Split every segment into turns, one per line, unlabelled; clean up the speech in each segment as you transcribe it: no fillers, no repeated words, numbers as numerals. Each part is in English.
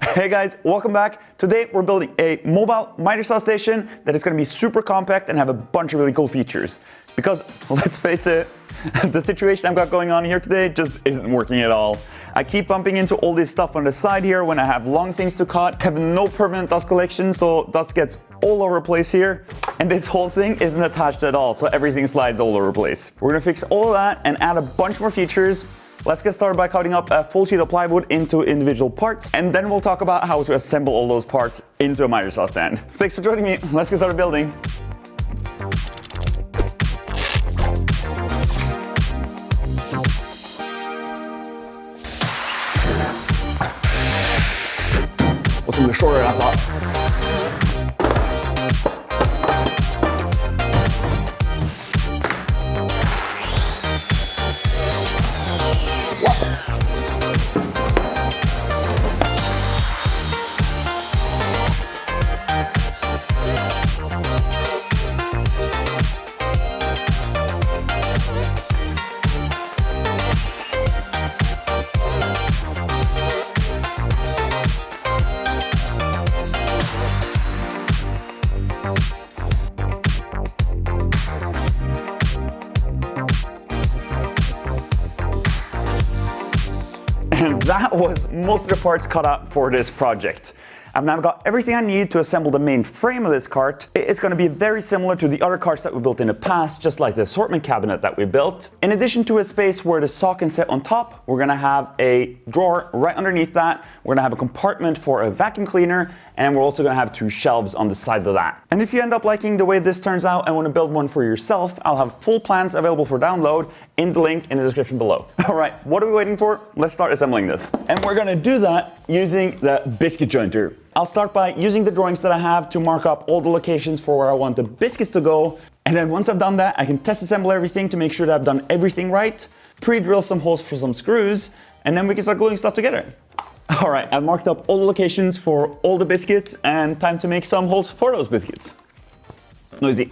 Hey guys, welcome back. Today we're building a mobile miter saw station that is going to be super compact and have a bunch of really cool features. Because, let's face it, the situation I've got going on here today just isn't working at all. I keep bumping into all this stuff on the side here when I have long things to cut. I have no permanent dust collection, so dust gets all over the place here. And this whole thing isn't attached at all, so everything slides all over the place. We're gonna fix all of that and add a bunch more features. Let's get started by cutting up a full sheet of plywood into individual parts, and then we'll talk about how to assemble all those parts into a miter saw stand. Thanks for joining me. Let's get started building. Was a little shorter than I thought. And that was most of the parts cut out for this project. I've now got everything I need to assemble the main frame of this cart. It's going to be very similar to the other carts that we built in the past, just like the assortment cabinet that we built. In addition to a space where the saw can sit on top, we're going to have a drawer right underneath that. We're going to have a compartment for a vacuum cleaner, and we're also going to have 2 shelves on the side of that. And if you end up liking the way this turns out and want to build one for yourself, I'll have full plans available for download in the link in the description below. All right, what are we waiting for? Let's start assembling this. And we're going to do that using the Biscuit jointer. I'll start by using the drawings that I have to mark up all the locations for where I want the biscuits to go. And then once I've done that, I can test assemble everything to make sure that I've done everything right, pre-drill some holes for some screws, and then we can start gluing stuff together. All right, I've marked up all the locations for all the biscuits, and time to make some holes for those biscuits. Noisy.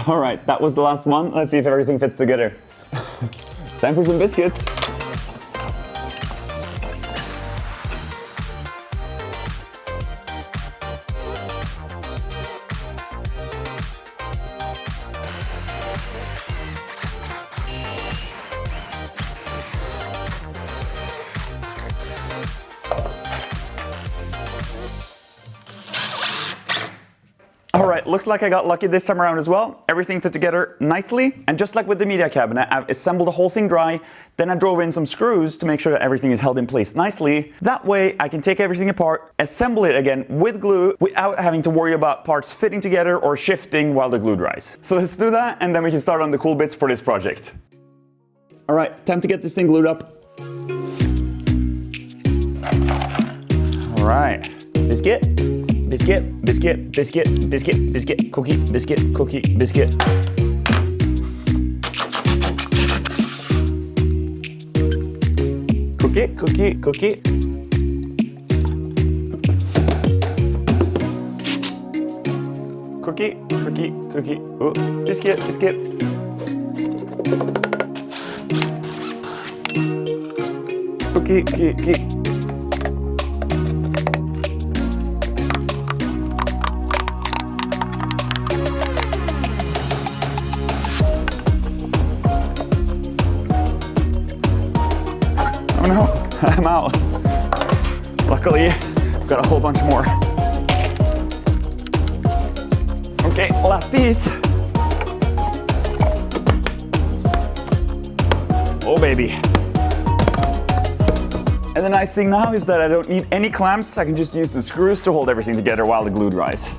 All right, that was the last one. Let's see if everything fits together. Time for some biscuits. All right, looks like I got lucky this time around as well. Everything fit together nicely. And just like with the media cabinet, I've assembled the whole thing dry. Then I drove in some screws to make sure that everything is held in place nicely. That way I can take everything apart, assemble it again with glue without having to worry about parts fitting together or shifting while the glue dries. So let's do that, and then we can start on the cool bits for this project. All right, time to get this thing glued up. All right, biscuit. Biscuit, biscuit, biscuit, biscuit, biscuit, cookie, biscuit, cookie, biscuit. Cookie, cookie, cookie. Cookie, cookie, cookie. Oh, biscuit, biscuit. Cookie, cookie, cookie. Oh no, I'm out. Luckily, I've got a whole bunch more. Okay, last piece. Oh baby. And the nice thing now is that I don't need any clamps. I can just use the screws to hold everything together while the glue dries.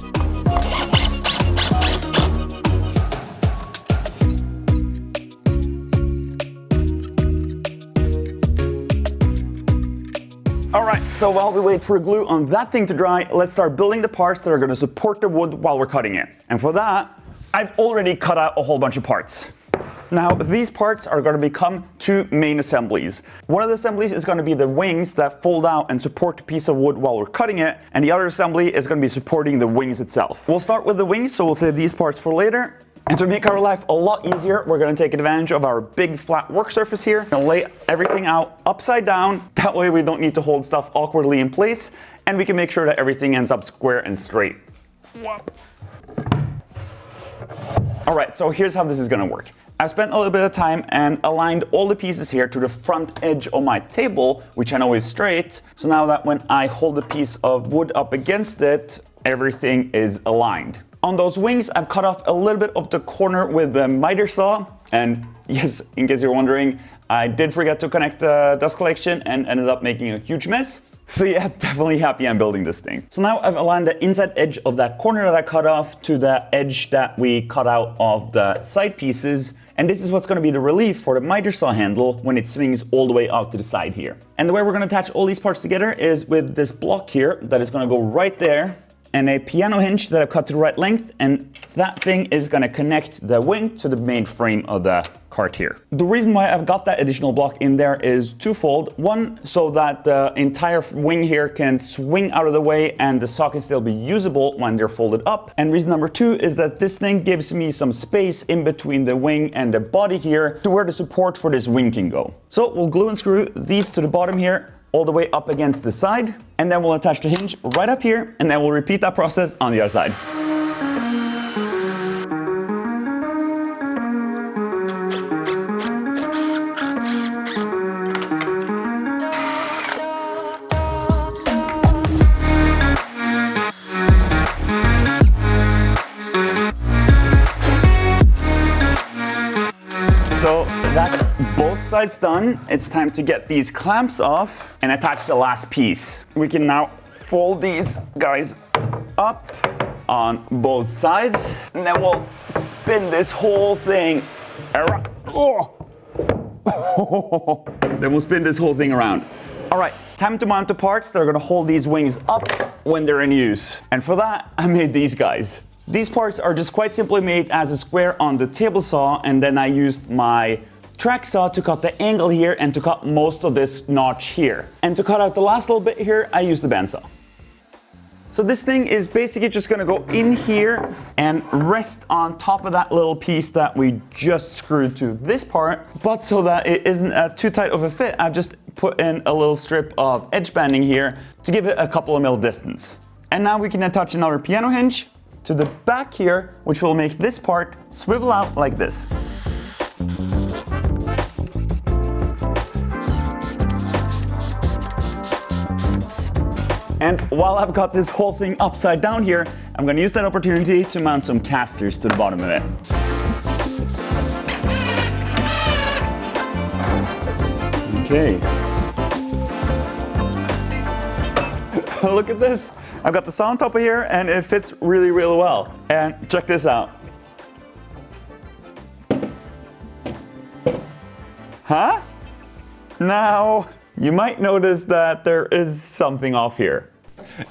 Alright, so while we wait for glue on that thing to dry, let's start building the parts that are going to support the wood while we're cutting it. And for that, I've already cut out a whole bunch of parts. Now, these parts are going to become two main assemblies. One of the assemblies is going to be the wings that fold out and support the piece of wood while we're cutting it, and the other assembly is going to be supporting the wings itself. We'll start with the wings, so we'll save these parts for later. And to make our life a lot easier, we're going to take advantage of our big flat work surface here and lay everything out upside down. That way we don't need to hold stuff awkwardly in place, and we can make sure that everything ends up square and straight. Alright, so here's how this is going to work. I spent a little bit of time and aligned all the pieces here to the front edge of my table, which I know is straight. So now that when I hold a piece of wood up against it, everything is aligned. On those wings, I've cut off a little bit of the corner with the miter saw. And yes, in case you're wondering, I did forget to connect the dust collection and ended up making a huge mess. So yeah, definitely happy I'm building this thing. So now I've aligned the inside edge of that corner that I cut off to the edge that we cut out of the side pieces. And this is what's going to be the relief for the miter saw handle when it swings all the way out to the side here. And the way we're going to attach all these parts together is with this block here that is going to go right there, and a piano hinge that I've cut to the right length, and that thing is going to connect the wing to the main frame of the cart here. The reason why I've got that additional block in there is twofold. One, so that the entire wing here can swing out of the way and the saw can still be usable when they're folded up. And reason number two is that this thing gives me some space in between the wing and the body here to where the support for this wing can go. So we'll glue and screw these to the bottom here, all the way up against the side, and then we'll attach the hinge right up here, and then we'll repeat that process on the other side. So that's both sides done. It's time to get these clamps off and attach the last piece. We can now fold these guys up on both sides, and then we'll spin this whole thing around. Oh. Then we'll spin this whole thing around. All right, time to mount the parts that are gonna hold these wings up when they're in use. And for that, I made these guys. These parts are just quite simply made as a square on the table saw, and then I used my track saw to cut the angle here and to cut most of this notch here. And to cut out the last little bit here, I used the bandsaw. So this thing is basically just gonna go in here and rest on top of that little piece that we just screwed to this part. But so that it isn't too tight of a fit, I've just put in a little strip of edge banding here to give it a couple of mil distance. And now we can attach another piano hinge to the back here, which will make this part swivel out like this. And while I've got this whole thing upside down here, I'm gonna use that opportunity to mount some casters to the bottom of it. Okay. Look at this. I've got the saw on top of here and it fits really, really well. And check this out. Huh? Now, you might notice that there is something off here.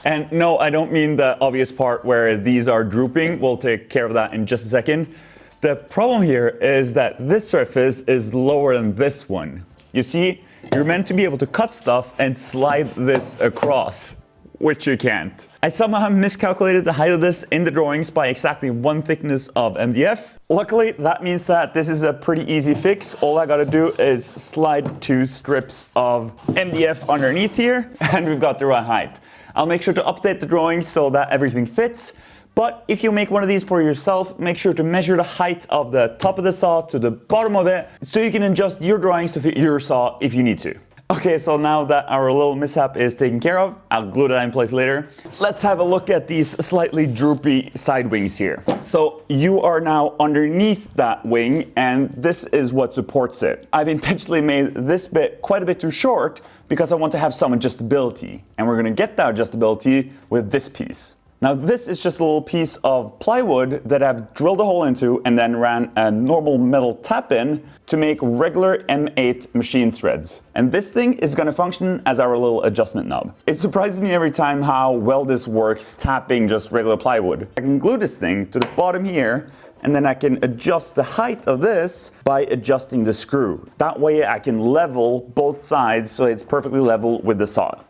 And no, I don't mean the obvious part where these are drooping. We'll take care of that in just a second. The problem here is that this surface is lower than this one. You see, you're meant to be able to cut stuff and slide this across, which you can't. I somehow miscalculated the height of this in the drawings by exactly one thickness of MDF. Luckily, that means that this is a pretty easy fix. All I gotta do is slide 2 strips of MDF underneath here, and we've got the right height. I'll make sure to update the drawings so that everything fits. But if you make one of these for yourself, make sure to measure the height of the top of the saw to the bottom of it, so you can adjust your drawings to fit your saw if you need to. Okay, so now that our little mishap is taken care of, I'll glue that in place later. Let's have a look at these slightly droopy side wings here. So you are now underneath that wing, and this is what supports it. I've intentionally made this bit quite a bit too short because I want to have some adjustability. And we're gonna get that adjustability with this piece. Now this is just a little piece of plywood that I've drilled a hole into and then ran a normal metal tap in to make regular M8 machine threads. And this thing is going to function as our little adjustment knob. It surprises me every time how well this works tapping just regular plywood. I can glue this thing to the bottom here, and then I can adjust the height of this by adjusting the screw. That way I can level both sides so it's perfectly level with the saw.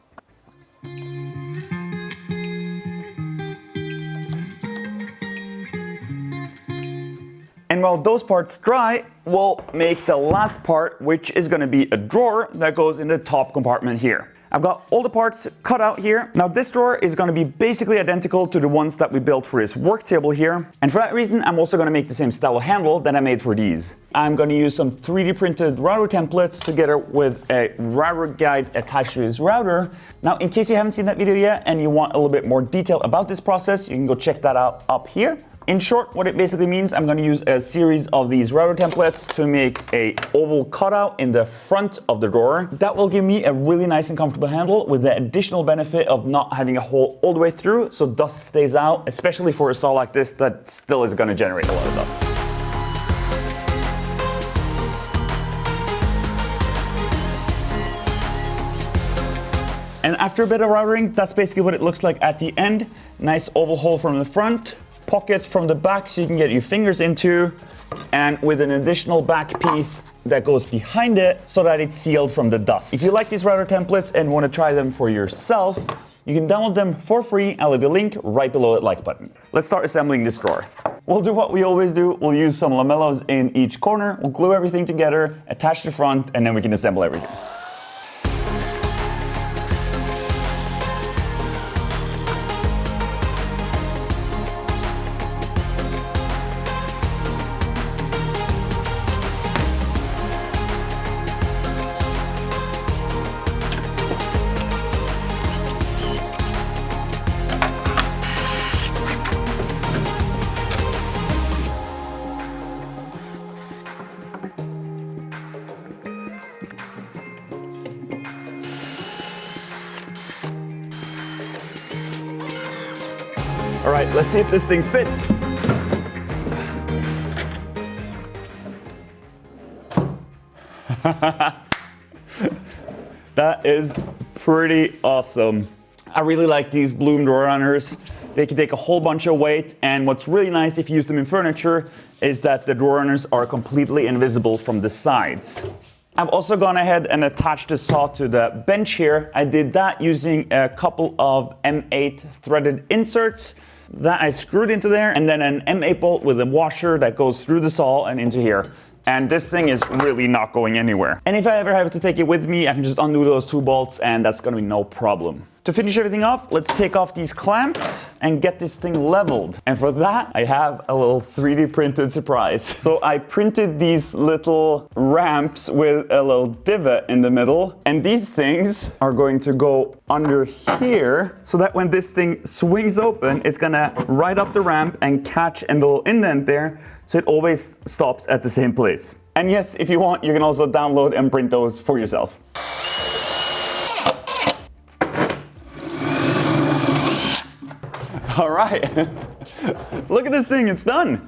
And while those parts dry, we'll make the last part, which is going to be a drawer that goes in the top compartment here. I've got all the parts cut out here. Now this drawer is going to be basically identical to the ones that we built for this work table here. And for that reason, I'm also going to make the same style of handle that I made for these. I'm going to use some 3D printed router templates together with a router guide attached to this router. Now, in case you haven't seen that video yet and you want a little bit more detail about this process, you can go check that out up here. In short, what it basically means, I'm going to use a series of these router templates to make a oval cutout in the front of the drawer. That will give me a really nice and comfortable handle with the additional benefit of not having a hole all the way through, so dust stays out, especially for a saw like this that still is going to generate a lot of dust. And after a bit of routering, that's basically what it looks like at the end. Nice oval hole from the front. Pocket from the back so you can get your fingers into, and with an additional back piece that goes behind it so that it's sealed from the dust. If you like these router templates and want to try them for yourself, you can download them for free. I'll leave a link right below the like button. Let's start assembling this drawer. We'll do what we always do. We'll use some lamellos in each corner. We'll glue everything together, attach the front, and then we can assemble everything. All right, let's see if this thing fits. That is pretty awesome. I really like these Bloom drawer runners. They can take a whole bunch of weight, and what's really nice if you use them in furniture is that the drawer runners are completely invisible from the sides. I've also gone ahead and attached the saw to the bench here. I did that using a couple of M8 threaded inserts that I screwed into there, and then an M8 bolt with a washer that goes through the saw and into here. And this thing is really not going anywhere. And if I ever have to take it with me, I can just undo those two bolts and that's gonna be no problem. To finish everything off, let's take off these clamps and get this thing leveled. And for that, I have a little 3D printed surprise. So I printed these little ramps with a little divot in the middle. And these things are going to go under here so that when this thing swings open, it's gonna ride up the ramp and catch a little indent there. So it always stops at the same place. And yes, if you want, you can also download and print those for yourself. All right, look at this thing, it's done.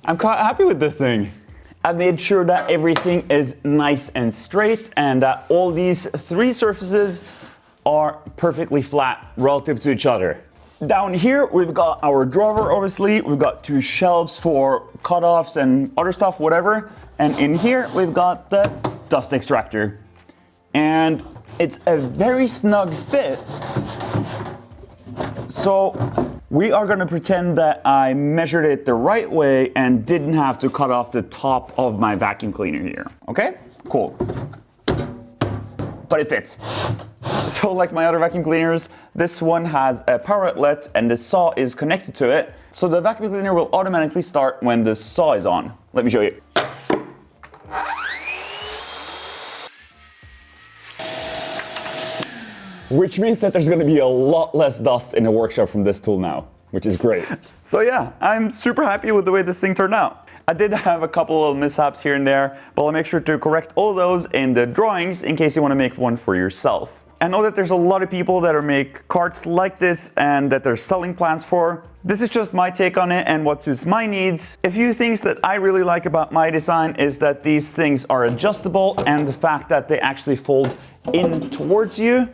I'm quite happy with this thing. I made sure that everything is nice and straight and that all these three surfaces are perfectly flat relative to each other. Down here, we've got our drawer, obviously. We've got two shelves for cutoffs and other stuff, whatever. And in here, we've got the dust extractor. And it's a very snug fit. So we are gonna pretend that I measured it the right way and didn't have to cut off the top of my vacuum cleaner here. Okay, cool. But it fits. So like my other vacuum cleaners, this one has a power outlet and the saw is connected to it. So the vacuum cleaner will automatically start when the saw is on. Let me show you. Which means that there's gonna be a lot less dust in the workshop from this tool now, which is great. So yeah, I'm super happy with the way this thing turned out. I did have a couple of mishaps here and there, but I'll make sure to correct all those in the drawings in case you wanna make one for yourself. I know that there's a lot of people that make carts like this and that they're selling plans for. This is just my take on it and what suits my needs. A few things that I really like about my design is that these things are adjustable and the fact that they actually fold in towards you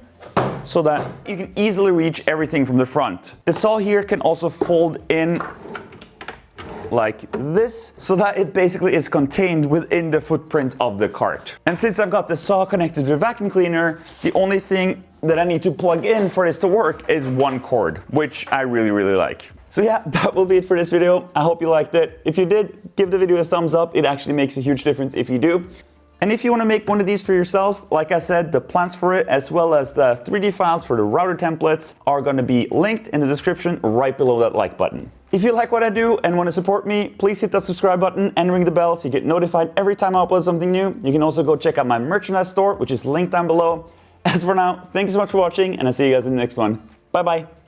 so that you can easily reach everything from the front. The saw here can also fold in like this, so that it basically is contained within the footprint of the cart. And since I've got the saw connected to the vacuum cleaner, the only thing that I need to plug in for this to work is one cord, which I really like. So yeah, that will be it for this video. I hope you liked it. If you did, give the video a thumbs up. It actually makes a huge difference if you do. And if you want to make one of these for yourself, like I said, the plans for it as well as the 3D files for the router templates are going to be linked in the description right below that like button. If you like what I do and want to support me, please hit that subscribe button and ring the bell so you get notified every time I upload something new. You can also go check out my merchandise store, which is linked down below. As for now, thank you so much for watching, and I'll see you guys in the next one. Bye bye.